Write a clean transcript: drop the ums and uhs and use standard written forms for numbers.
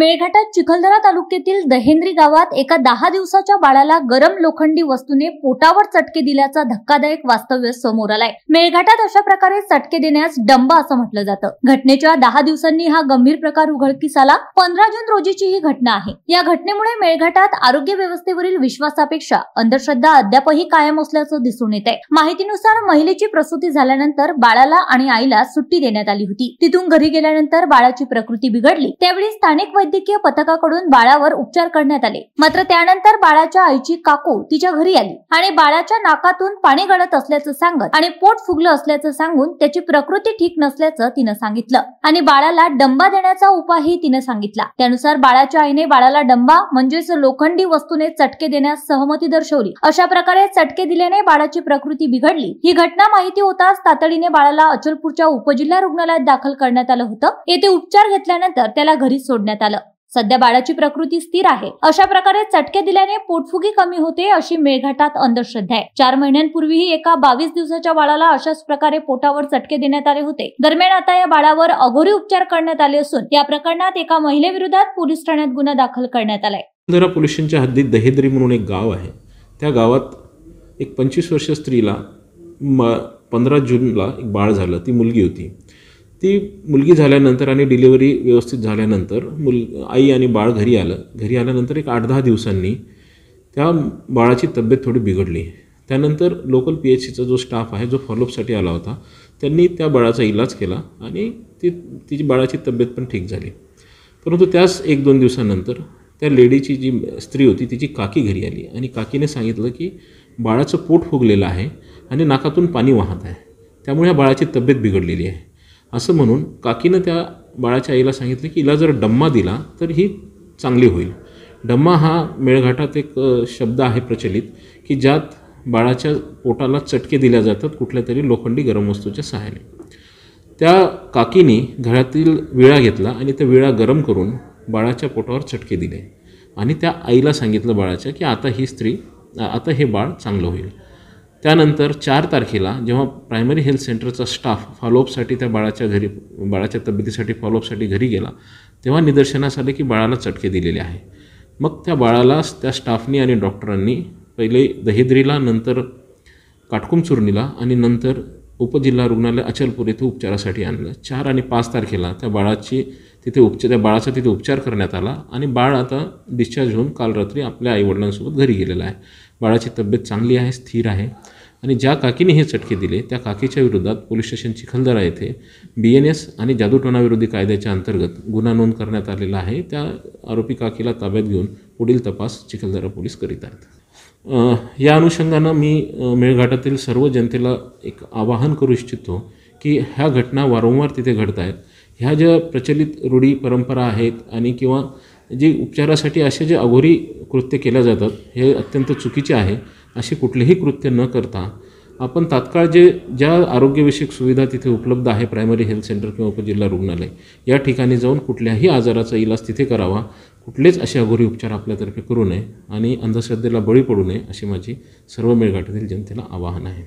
मेळघाटात चिखलदरा तालुक्यातील दहेंद्री गावात एका 10 दिवसाच्या बाळाला गरम लोखंडी वस्तूने पोटावर चटके दिल्याचा धक्कादायक वास्तव्य समोर आलाय। मेळघाटात अशा प्रकारे चटके देण्यास डंबा असं म्हटलं जातं। घटनेच्या 10 दिवसांनी हा गंभीर प्रकार उघडकीस आला। 15 जून रोजीची ही घटना आहे। या घटनेमुळे मेळघाटात आरोग्य व्यवस्थेवरील विश्वासापेक्षा अंधश्रद्धा अद्यापही कायम असल्याचं दिसून येत आहे। माहितीनुसार महिलेची प्रसूती झाल्यानंतर बाळाला आणि आईला सुट्टी देण्यात आली होती। तिथून घरी गेल्यानंतर बाळाची प्रकृती बिघडली। त्यावेळी स्थानिक वैद्यकीय पथकाकडून बाळावर उपचार करण्यात आले। मात्र त्यानंतर बाळाच्या आईची काकू तिच्या घरी आली आणि बाळाच्या नाकातून पाणी गळत असल्याचं सांगत आणि पोट फुगलं असल्याचं सांगून त्याची प्रकृती ठीक नसल्याचं तिनं सांगितलं आणि बाळाला डंबा देण्याचा उपायही तिनं सांगितला। त्यानुसार बाळाच्या आईने बाळाला डंबा म्हणजेच लोखंडी वस्तूने चटके देण्यास सहमती दर्शवली। अशा प्रकारे चटके दिल्याने बाळाची प्रकृती बिघडली। ही घटना माहिती होताच तातडीने बाळाला अचलपूरच्या उपजिल्हा रुग्णालयात दाखल करण्यात आलं होतं। येथे उपचार घेतल्यानंतर त्याला घरी सोडण्यात आलं। सध्या बाळाची प्रकृती स्थिर आहे। अशा प्रकारे चटके दिल्याने पोटफुगी कमी होते अशी मेळघाटात अंधश्रद्धा आहे। 4 महिन्यांपूर्वीही एका 22 दिवसाच्या बाळाला अशाच प्रकारे पोटावर चटके देण्यात आले होते। दरम्यान आता या बाळावर अघोरी उपचार करण्यात आले असून या प्रकरणात एका महिलेविरोधात पोलीस ठाण्यात गुन्हा दाखल करण्यात आलाय। चिखलदरा पोलीस स्टेशनच्या हद्दीत दहेंद्री म्हणून एक गाव आहे। त्या गावात एक 25 वर्षीय स्त्रीला 15 जूनला एक बाळ झालं। ती मुलगी होती। ती मुलगी झाल्यानंतर आणि डिलिव्हरी व्यवस्थित झाल्यानंतर आई आणि बाळ घरी आलं। घरी आल्यानंतर एक 8-10 दिवसांनी त्या बाळाची तब्येत थोडी बिघडली। त्यानंतर लोकल PHCचा जो स्टाफ आहे जो फॉलोअपसाठी आला होता त्यांनी त्या बाळाचा इलाज केला आणि तिची बाळाची तब्येत पण ठीक झाली। परंतु त्याच 1-2 दिवसानंतर त्या लेडीची जी स्त्री होती तिची काकी घरी आली आणि काकीने सांगितलं की बाळाचं पोट फुगलेलं आहे आणि नाकातून पाणी वाहत आहे, त्यामुळे या बाळाची तब्येत बिघडलेली आहे असं म्हणून काकीनं त्या बाळाच्या आईला सांगितलं की हिला जर डम्मा दिला तर ही चांगली होईल। डम्मा हा मेळघाटात एक शब्द आहे प्रचलित की ज्यात बाळाच्या पोटाला चटके दिल्या जातात कुठल्या तरी लोखंडी गरम वस्तूच्या सहाय्याने। त्या काकीने घरातील विळा घेतला आणि त्या विळा गरम करून बाळाच्या पोटावर चटके दिले आणि त्या आईला सांगितलं बाळाच्या की आता हे बाळ चांगलं होईल। त्यानंतर 4 तारखेला जेव्हा प्रायमरी हेल्थ सेंटरचा स्टाफ फॉलोअपसाठी त्या बाळाच्या तब्येतीसाठी फॉलोअपसाठी घरी गेला तेव्हा निदर्शनास आले की बाळाला चटके दिलेले आहे। मग त्या बाळाला त्या स्टाफनी आणि डॉक्टरांनी पहिले दहेंद्रीला, नंतर काटकुमचुर्नीला आणि नंतर उपजिल्हा रुग्णालय अचलपूर येथे उपचारासाठी आणलं। 4 आणि 5 तारखेला त्या बाळाचा तिथे उपचार करण्यात आला आणि बाळ आता डिस्चार्ज होऊन काल रात्री आपल्या आईवडिलांसोबत घरी गेलेला आहे। बाळाची तब्येत चांगली आहे, स्थिर आहे आणि ज्या काकीने हे चटके दिले त्या काकीच्या विरोधात पोलीस स्टेशन चिखलदरा येथे BNS आणि जादूटोणाविरोधी कायद्याच्या अंतर्गत गुन्हा नोंद करण्यात आलेला आहे। त्या आरोपी काकीला ताब्यात घेऊन पुढील तपास चिखलदरा पोलीस करीत आहेत। या अनुषंगानं मी मेळघाटातील सर्व जनतेला एक आवाहन करू इच्छितो की ह्या घटना वारंवार तिथे घडत आहेत। ह्या ज्या प्रचलित रूढी परंपरा आहेत आणि किंवा जे उपचारासाठी असे जे अघोरी कृत्य केल्या जातात हे अत्यंत चुकीचे आहे। अशी कुठलेही कृत्य न करता आपण तात्काळ ज्या आरोग्यविषयक सुविधा तिथे उपलब्ध आहे प्रायमरी हेल्थ सेंटर किंवा उपजिल्हा रुग्णालय या ठिकाणी जाऊन कुठल्याही आजाराचा इलाज तिथे करावा। कुठलेच असे अघोरी उपचार आपल्यातर्फे करू नये आणि अंधश्रद्धेला बळी पडू नये अशी माझी सर्व मेळघाटातील जनतेला आवाहन आहे।